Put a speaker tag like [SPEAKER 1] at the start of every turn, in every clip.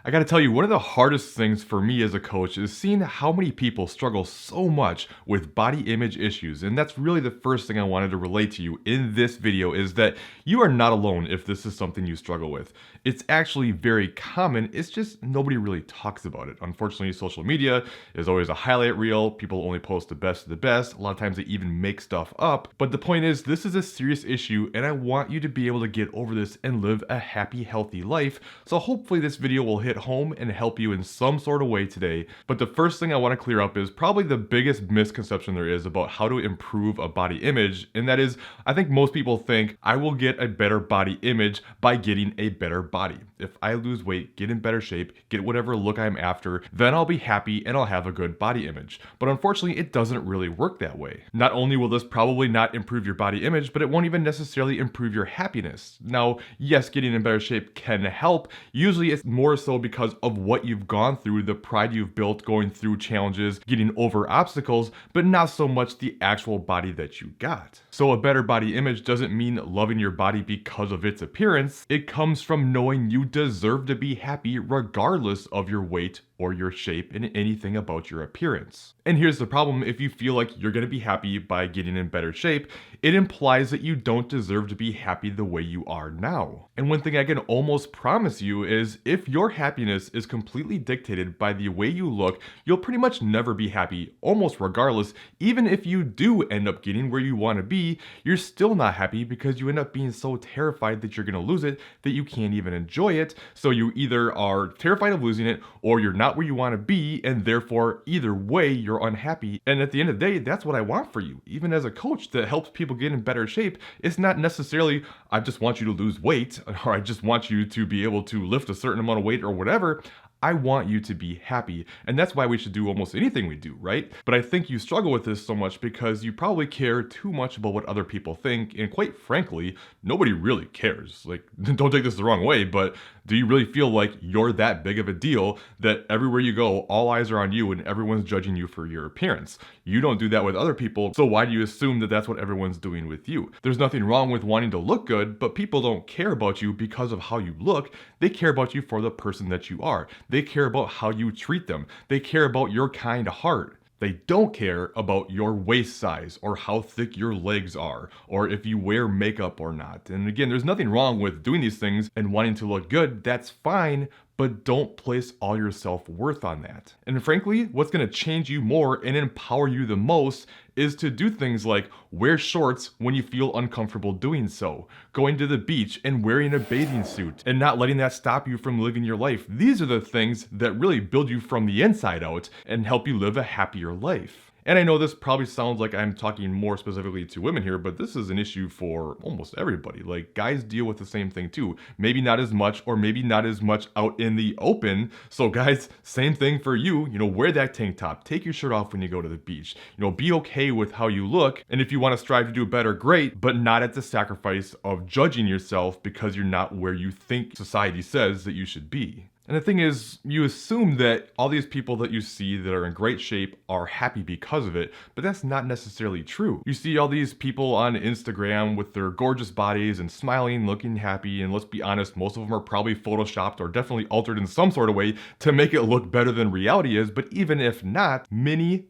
[SPEAKER 1] I gotta tell you, one of the hardest things for me as a coach is seeing how many people struggle so much with body image issues. And that's really the first thing I wanted to relate to you in this video, is that you are not alone if this is something you struggle with. It's actually very common, it's just nobody really talks about it. Unfortunately, social media is always a highlight reel. People only post the best of the best. A lot of times they even make stuff up. But the point is, this is a serious issue and I want you to be able to get over this and live a happy, healthy life. So hopefully this video will hit home and help you in some sort of way today. But the first thing I want to clear up is probably the biggest misconception there is about how to improve a body image. And that is, I think most people think I will get a better body image by getting a better body. If I lose weight, get in better shape, get whatever look I'm after, then I'll be happy and I'll have a good body image. But unfortunately, it doesn't really work that way. Not only will this probably not improve your body image, but it won't even necessarily improve your happiness. Now, yes, getting in better shape can help. Usually it's more so because of what you've gone through, the pride you've built going through challenges, getting over obstacles, but not so much the actual body that you got. So a better body image doesn't mean loving your body because of its appearance. It comes from knowing you deserve to be happy regardless of your weight or your shape and anything about your appearance. And here's the problem: if you feel like you're gonna be happy by getting in better shape, it implies that you don't deserve to be happy the way you are now. And one thing I can almost promise you is if your happiness is completely dictated by the way you look, you'll pretty much never be happy, almost regardless. Even if you do end up getting where you wanna be, you're still not happy because you end up being so terrified that you're gonna lose it that you can't even enjoy it. So you either are terrified of losing it or you're not where you want to be, and therefore either way you're unhappy. And at the end of the day, that's what I want for you. Even as a coach that helps people get in better shape, it's not necessarily I just want you to lose weight or I just want you to be able to lift a certain amount of weight or whatever. I want you to be happy, and that's why we should do almost anything we do, right? But I think you struggle with this so much because you probably care too much about what other people think, and quite frankly, nobody really cares. Like, don't take this the wrong way, but do you really feel like you're that big of a deal that everywhere you go, all eyes are on you and everyone's judging you for your appearance? You don't do that with other people, so why do you assume that that's what everyone's doing with you? There's nothing wrong with wanting to look good, but people don't care about you because of how you look. They care about you for the person that you are. They care about how you treat them. They care about your kind heart. They don't care about your waist size or how thick your legs are or if you wear makeup or not. And again, there's nothing wrong with doing these things and wanting to look good. That's fine, but don't place all your self-worth on that. And frankly, what's gonna change you more and empower you the most is to do things like wear shorts when you feel uncomfortable doing so, going to the beach and wearing a bathing suit, and not letting that stop you from living your life. These are the things that really build you from the inside out and help you live a happier life. And I know this probably sounds like I'm talking more specifically to women here, but this is an issue for almost everybody. Like, guys deal with the same thing too. Maybe not as much, or maybe not as much out in the open. So guys, same thing for you. Wear that tank top. Take your shirt off when you go to the beach. Be okay with how you look. And if you want to strive to do better, great, but not at the sacrifice of judging yourself because you're not where you think society says that you should be. And the thing is, you assume that all these people that you see that are in great shape are happy because of it, but that's not necessarily true. You see all these people on Instagram with their gorgeous bodies and smiling, looking happy, and let's be honest, most of them are probably photoshopped or definitely altered in some sort of way to make it look better than reality is, but even if not, many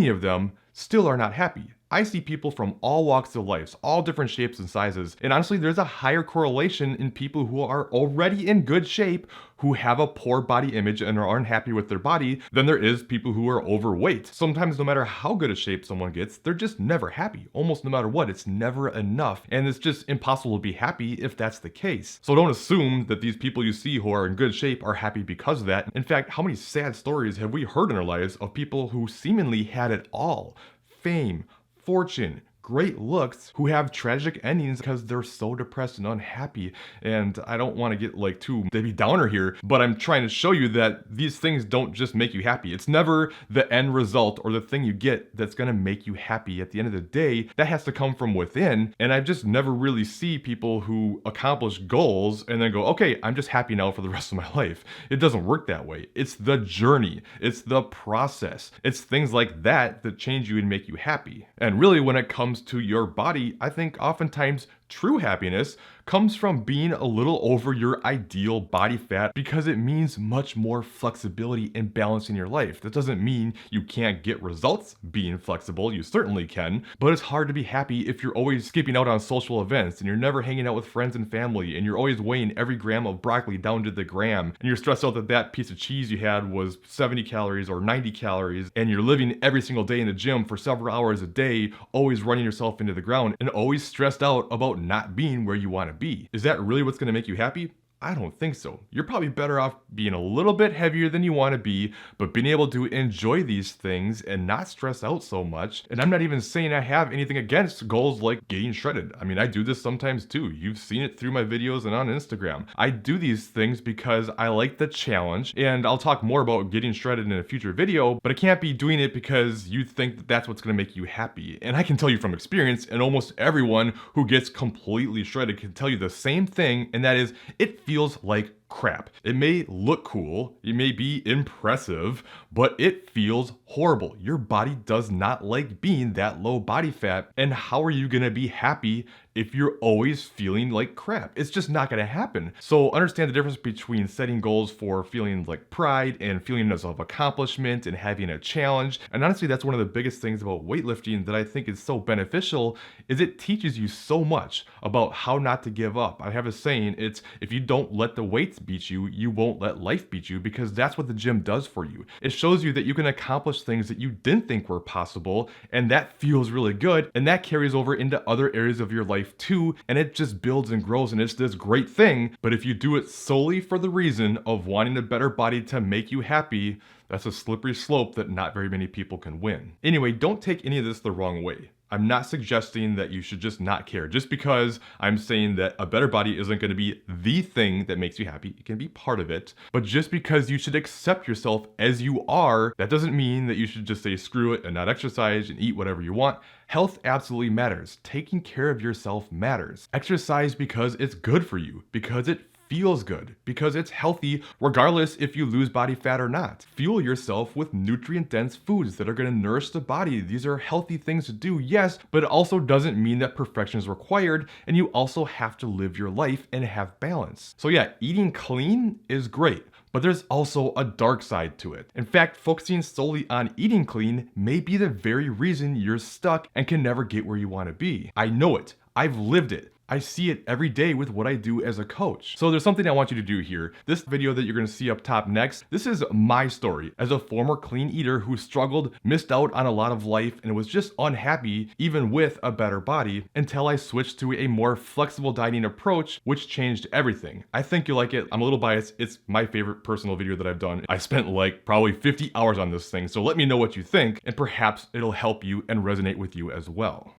[SPEAKER 1] of them still are not happy. I see people from all walks of life, all different shapes and sizes, and honestly, there's a higher correlation in people who are already in good shape, who have a poor body image and are unhappy with their body, than there is people who are overweight. Sometimes no matter how good a shape someone gets, they're just never happy. Almost no matter what, it's never enough, and it's just impossible to be happy if that's the case. So don't assume that these people you see who are in good shape are happy because of that. In fact, how many sad stories have we heard in our lives of people who seemingly had it all? Fame, fortune, great looks, who have tragic endings because they're so depressed and unhappy. And I don't want to get like too Debbie Downer here, but I'm trying to show you that these things don't just make you happy. It's never the end result or the thing you get that's going to make you happy. At the end of the day, that has to come from within. And I just never really see people who accomplish goals and then go, okay, I'm just happy now for the rest of my life. It doesn't work that way. It's the journey. It's the process. It's things like that that change you and make you happy. And really, when it comes to your body, I think oftentimes true happiness comes from being a little over your ideal body fat because it means much more flexibility and balance in your life. That doesn't mean you can't get results being flexible. You certainly can, but it's hard to be happy if you're always skipping out on social events and you're never hanging out with friends and family and you're always weighing every gram of broccoli down to the gram and you're stressed out that that piece of cheese you had was 70 calories or 90 calories and you're living every single day in the gym for several hours a day, always running yourself into the ground and always stressed out about not being where you want to be. Is that really what's going to make you happy? I don't think so. You're probably better off being a little bit heavier than you want to be, but being able to enjoy these things and not stress out so much. And I'm not even saying I have anything against goals like getting shredded. I mean, I do this sometimes too. You've seen it through my videos and on Instagram. I do these things because I like the challenge, and I'll talk more about getting shredded in a future video, but I can't be doing it because you think that that's what's going to make you happy. And I can tell you from experience, and almost everyone who gets completely shredded can tell you the same thing, and that is it feels like crap. It may look cool, it may be impressive, but it feels horrible. Your body does not like being that low body fat, and how are you gonna be happy if you're always feeling like crap? It's just not gonna happen. So understand the difference between setting goals for feeling like pride and feeling of accomplishment and having a challenge. And honestly, that's one of the biggest things about weightlifting that I think is so beneficial, is it teaches you so much about how not to give up. I have a saying, it's if you don't let the weights beat you, you won't let life beat you, because that's what the gym does for you. It shows you that you can accomplish things that you didn't think were possible, and that feels really good, and that carries over into other areas of your life too, and it just builds and grows, and it's this great thing. But if you do it solely for the reason of wanting a better body to make you happy, that's a slippery slope that not very many people can win. Anyway, don't take any of this the wrong way. I'm not suggesting that you should just not care. Just because I'm saying that a better body isn't going to be the thing that makes you happy, it can be part of it. But just because you should accept yourself as you are, that doesn't mean that you should just say screw it and not exercise and eat whatever you want. Health absolutely matters. Taking care of yourself matters. Exercise because it's good for you, because it feels good, because it's healthy regardless if you lose body fat or not. Fuel yourself with nutrient-dense foods that are going to nourish the body. These are healthy things to do, yes, but it also doesn't mean that perfection is required, and you also have to live your life and have balance. So yeah, eating clean is great, but there's also a dark side to it. In fact, focusing solely on eating clean may be the very reason you're stuck and can never get where you want to be. I know it. I've lived it. I see it every day with what I do as a coach. So there's something I want you to do here. This video that you're gonna see up top next, this is my story as a former clean eater who struggled, missed out on a lot of life, and was just unhappy even with a better body until I switched to a more flexible dieting approach, which changed everything. I think you'll like it. I'm a little biased. It's my favorite personal video that I've done. I spent like probably 50 hours on this thing, so let me know what you think, and perhaps it'll help you and resonate with you as well.